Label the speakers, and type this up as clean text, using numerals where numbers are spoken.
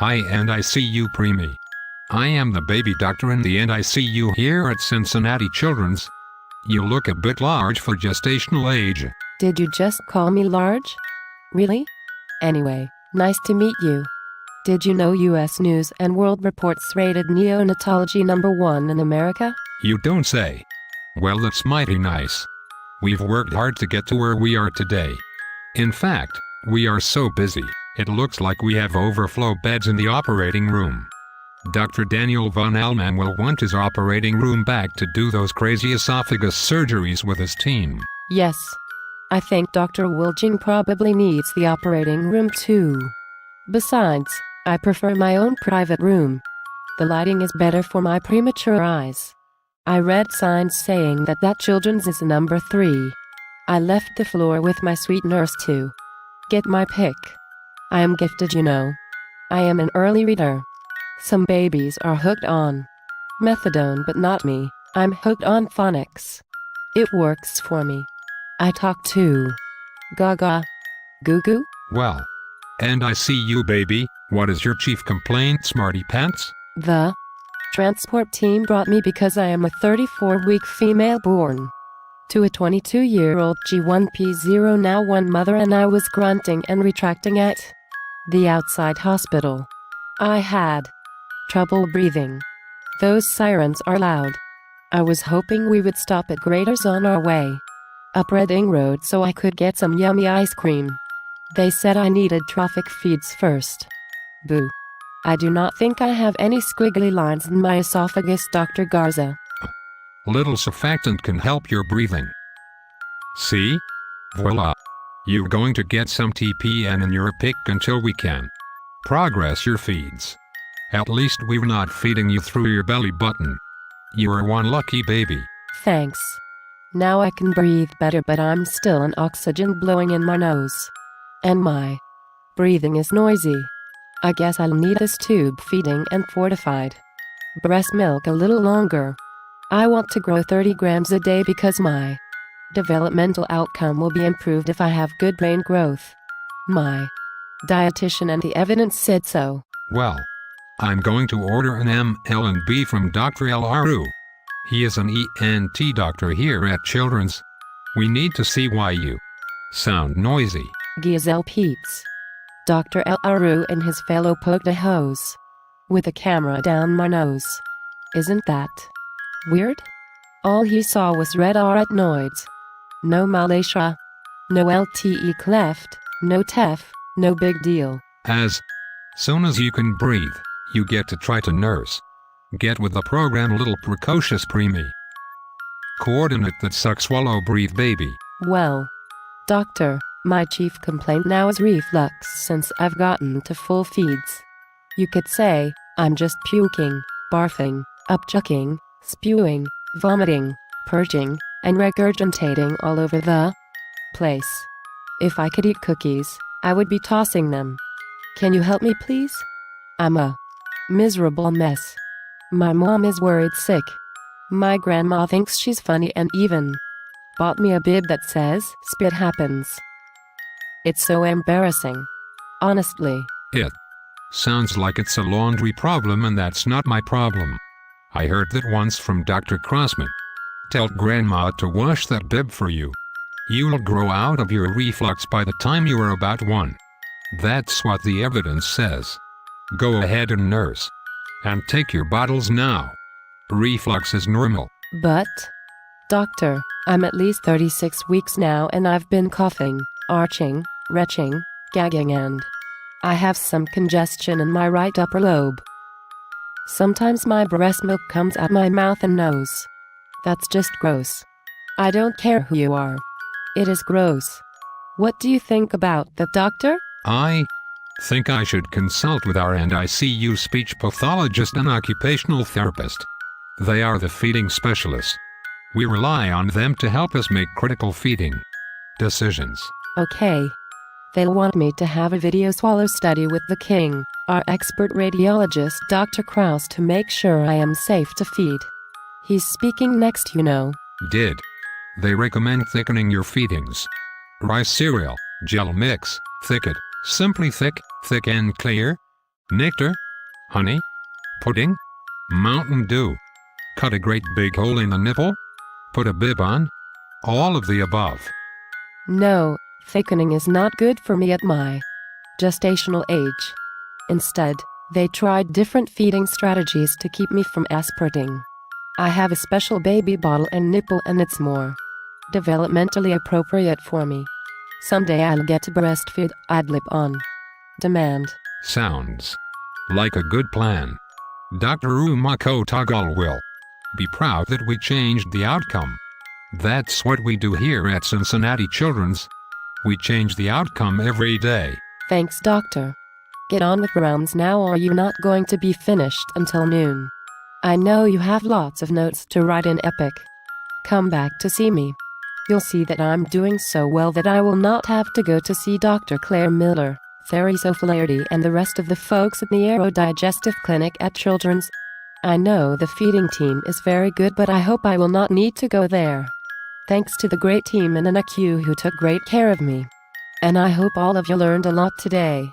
Speaker 1: Hi, and I see you preemie. I am the baby doctor in the NICU here at Cincinnati Children's. You look a bit large for gestational age.
Speaker 2: Did you just call me large? Really? Anyway, nice to meet you. Did you know US News & World Report's rated neonatology #1 in America?
Speaker 1: You don't say. Well, that's mighty nice. We've worked hard to get to where we are today. In fact, we are so busy, it looks like we have overflow beds in the operating room. Dr. Daniel von Allman will want his operating room back to do those crazy esophagus surgeries with his team.
Speaker 2: Yes. I think Dr. Wilching probably needs the operating room too. Besides, I prefer my own private room. The lighting is better for my premature eyes. I read signs saying that children's is number 3. I left the floor with my sweet nurse to get my pick. I am gifted, you know. I am an early reader. Some babies are hooked on methadone, but not me. I'm hooked on phonics. It works for me. I talk too. Gaga. Goo goo?
Speaker 1: Well. And I see you, baby. What is your chief complaint, smarty pants?
Speaker 2: The transport team brought me because I am a 34-week female born to a 22-year-old G1P0 now 1 mother, and I was grunting and retracting at the outside hospital. I had trouble breathing. Those sirens are loud. I was hoping we would stop at Grater's on our way up Reading Road so I could get some yummy ice cream. They said I needed traffic feeds first. Boo. I do not think I have any squiggly lines in my esophagus, Dr. Garza.
Speaker 1: Little surfactant can help your breathing. See? Voila. You're going to get some TPN in your pick until we can progress your feeds. At least we're not feeding you through your belly button. You're one lucky baby.
Speaker 2: Thanks. Now I can breathe better, but I'm still an oxygen blowing in my nose. And my breathing is noisy. I guess I'll need this tube feeding and fortified breast milk a little longer. I want to grow 30 grams a day because my developmental outcome will be improved if I have good brain growth. My dietitian and the evidence said so.
Speaker 1: Well, I'm going to order an ML&B from Dr. Laru. He is an ENT doctor here at Children's. We need to see why you sound noisy.
Speaker 2: Gazelle Peeps. Dr. Laru and his fellow poked a hose with a camera down my nose. Isn't that weird? All he saw was red arytenoids. No malacia. No LTE cleft. No TEF. No big deal.
Speaker 1: As soon as you can breathe, you get to try to nurse. Get with the program, little precocious preemie. Coordinate that suck swallow breathe baby.
Speaker 2: Well, doctor, my chief complaint now is reflux since I've gotten to full feeds. You could say, I'm just puking, barfing, upchucking, spewing, vomiting, purging, and regurgitating all over the place. If I could eat cookies, I would be tossing them. Can you help me, please? I'm a miserable mess. My mom is worried sick. My grandma thinks she's funny and even bought me a bib that says, "Spit happens." It's so embarrassing. Honestly.
Speaker 1: It sounds like it's a laundry problem, and that's not my problem. I heard that once from Dr. Crossman. Tell grandma to wash that bib for you. You'll grow out of your reflux by the time you are about 1. That's what the evidence says. Go ahead and nurse. And take your bottles now. Reflux is normal.
Speaker 2: But, doctor, I'm at least 36 weeks now and I've been coughing, arching, retching, gagging, and I have some congestion in my right upper lobe. Sometimes my breast milk comes out my mouth and nose. That's just gross. I don't care who you are. It is gross. What do you think about that, doctor?
Speaker 1: I think I should consult with our NICU speech pathologist and occupational therapist. They are the feeding specialists. We rely on them to help us make critical feeding decisions.
Speaker 2: Okay. They'll want me to have a video swallow study with the king, our expert radiologist Dr. Kraus, to make sure I am safe to feed. He's speaking next, you know.
Speaker 1: Did they recommend thickening your feedings? Rice cereal, gel mix, thicket, simply thick, thick and clear? Nectar? Honey? Pudding? Mountain Dew? Cut a great big hole in the nipple? Put a bib on? All of the above.
Speaker 2: No, thickening is not good for me at my gestational age. Instead, they tried different feeding strategies to keep me from aspirating. I have a special baby bottle and nipple, and it's more developmentally appropriate for me. Someday I'll get to breastfeed ad-lib on demand.
Speaker 1: Sounds like a good plan. Dr. Umako Tagal will be proud that we changed the outcome. That's what we do here at Cincinnati Children's. We change the outcome every day.
Speaker 2: Thanks, doctor. Get on with rounds now, or you're not going to be finished until noon. I know you have lots of notes to write in Epic. Come back to see me. You'll see that I'm doing so well that I will not have to go to see Dr. Claire Miller, Therese O'Flaherty, and the rest of the folks at the Aerodigestive Clinic at Children's. I know the feeding team is very good, but I hope I will not need to go there. Thanks to the great team in NAQ who took great care of me. And I hope all of you learned a lot today.